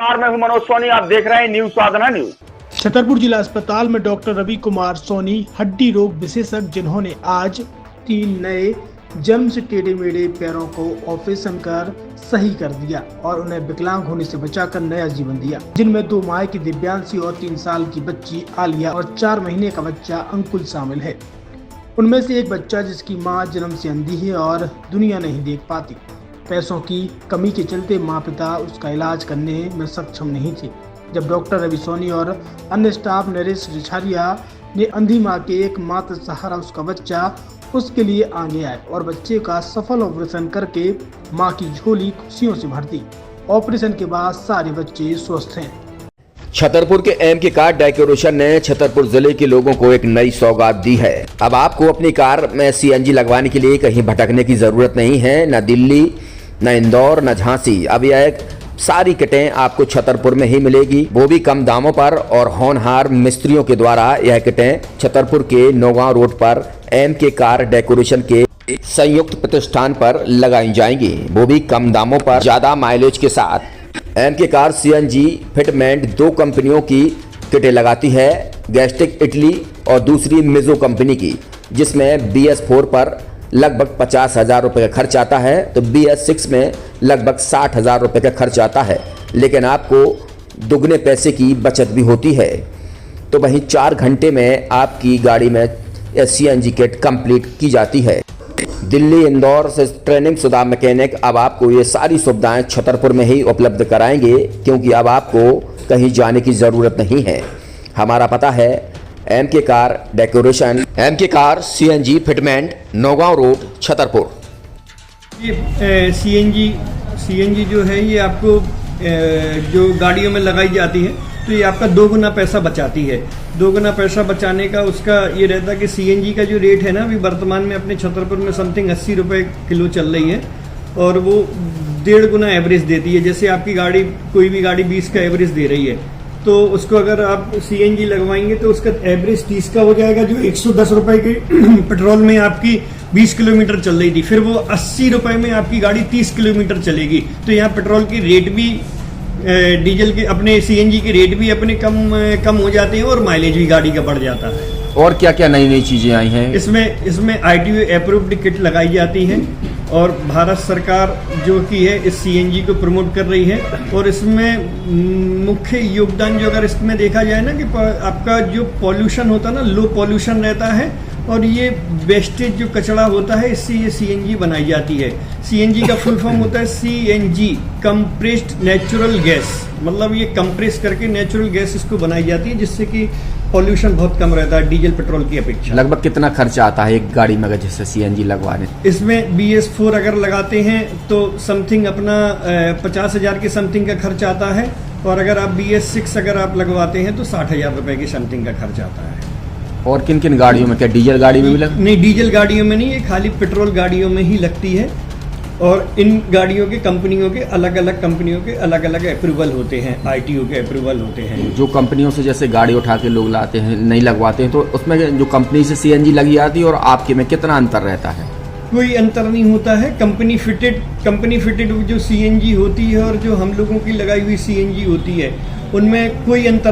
मैं हूं मनोज सोनी, आप देख रहे हैं न्यूज साधना न्यूज। छतरपुर जिला अस्पताल में डॉक्टर रवि कुमार सोनी हड्डी रोग विशेषज्ञ, जिन्होंने आज 3 नए जन्म से टेढ़े मेढ़े पैरों को ऑपरेशन कर सही कर दिया और उन्हें विकलांग होने से बचाकर नया जीवन दिया, जिनमें 2 माह की दिव्यांशी और 3 साल की बच्ची आलिया और 4 महीने का बच्चा अंकुल शामिल है। उनमें से एक बच्चा जिसकी मां जन्म से अंधी है और दुनिया नहीं देख पाती। पैसों की कमी के चलते माँ पिता उसका इलाज करने में सक्षम नहीं थे। जब डॉक्टर रवि सोनी और अन्य स्टाफ नरेश रिछारिया ने अंधी माँ के एकमात्र सहारा उसका बच्चा उसके लिए आगे आए और बच्चे का सफल ऑपरेशन करके माँ की झोली खुशियों से भर दी। ऑपरेशन के बाद सारे बच्चे स्वस्थ हैं। छतरपुर के एमके कार डेकोरेशन ने छतरपुर जिले के लोगों को एक नई सौगात दी है। अब आपको अपनी कार में सीएनजी लगवाने के लिए कहीं भटकने की जरूरत नहीं है, न दिल्ली, न इंदौर, न झांसी। अब यह सारी किटें आपको छतरपुर में ही मिलेगी, वो भी कम दामों पर और होनहार मिस्त्रियों के द्वारा। यह किटें छतरपुर के नौगांव रोड पर एमके कार डेकोरेशन के संयुक्त प्रतिष्ठान पर लगाई जाएंगी, वो भी कम दामों पर, ज्यादा माइलेज के साथ। एमके कार सीएनजी फिटमेंट 2 कंपनियों की किटें लगाती है, गैस्टिक इटली और दूसरी मिजो कंपनी की, जिसमें BS4 पर लगभग 50,000 रुपये का खर्च आता है, तो BS6 में लगभग 60,000 रुपये का खर्च आता है, लेकिन आपको दुगने पैसे की बचत भी होती है। तो वहीं 4 घंटे में आपकी गाड़ी में सीएनजी किट कंप्लीट की जाती है। दिल्ली, इंदौर से ट्रेनिंग शुदा मैकेनिक अब आपको ये सारी सुविधाएं छतरपुर में ही उपलब्ध कराएंगे, क्योंकि अब आपको कहीं जाने की ज़रूरत नहीं है। हमारा पता है MK car decoration, MK car CNG fitment, Naugaon road, Chhatarpur. ये सीएनजी जो है ये आपको जो गाड़ियों में लगाई जाती है, तो ये आपका 2 गुना पैसा बचाती है। 2 गुना पैसा बचाने का उसका ये रहता है कि सीएनजी का जो रेट है ना, अभी वर्तमान में अपने छतरपुर में समथिंग 80 रुपये किलो चल रही है और वो 1.5 गुना एवरेज देती है। जैसे आपकी गाड़ी, कोई भी गाड़ी 20 का एवरेज दे रही है, तो उसको अगर आप सीएनजी लगवाएंगे तो उसका एवरेज 30 का हो जाएगा। जो 110 रुपए के पेट्रोल में आपकी 20 किलोमीटर चल रही थी, फिर वो 80 रुपए में आपकी गाड़ी 30 किलोमीटर चलेगी। तो यहाँ पेट्रोल की रेट भी, डीजल के, अपने सीएनजी के रेट भी अपने कम हो जाते हैं और माइलेज भी गाड़ी का बढ़ जाता है। और क्या क्या नई नई चीजें आई हैं? इसमें ITO अप्रूव्ड किट लगाई जाती है और भारत सरकार जो की है इस सीएनजी को प्रमोट कर रही है। और इसमें मुख्य योगदान जो अगर इसमें देखा जाए ना, कि आपका जो पॉल्यूशन होता है ना, लो पॉल्यूशन रहता है और ये वेस्टेज जो कचरा होता है, इससे ये सीएनजी बनाई जाती है। सीएनजी का फुल फॉर्म होता है CNG, कंप्रेस्ड नेचुरल गैस, मतलब ये कंप्रेस करके नेचुरल गैस इसको बनाई जाती है, जिससे कि पॉल्यूशन बहुत कम रहता है डीजल पेट्रोल की अपेक्षा। लगभग कितना खर्चा आता है एक गाड़ी में अगर जैसे सीएनजी लगवाने? इसमें BS4 अगर लगाते हैं तो समथिंग अपना 50,000 के समथिंग का खर्च आता है, और अगर आप BS6 अगर आप लगवाते हैं तो 60,000 रुपए की समथिंग का खर्च आता है। और किन किन गाड़ियों में? क्या डीजल गाड़ी में भी लगती? नहीं, डीजल गाड़ियों में नहीं, ये खाली पेट्रोल गाड़ियों में ही लगती है। और इन गाड़ियों के कंपनियों के अलग अलग अप्रूवल होते हैं, ITO के अप्रूवल होते हैं। जो कंपनियों से जैसे गाड़ी उठा के लोग लाते हैं, नहीं लगवाते हैं, तो उसमें जो कंपनी से सीएनजी लगी आती है और आपके में कितना अंतर रहता है? कोई अंतर नहीं होता है। कंपनी फिटेड जो सीएनजी होती है और जो हम लोगों की लगाई हुई सीएनजी होती है, उनमें कोई अंतर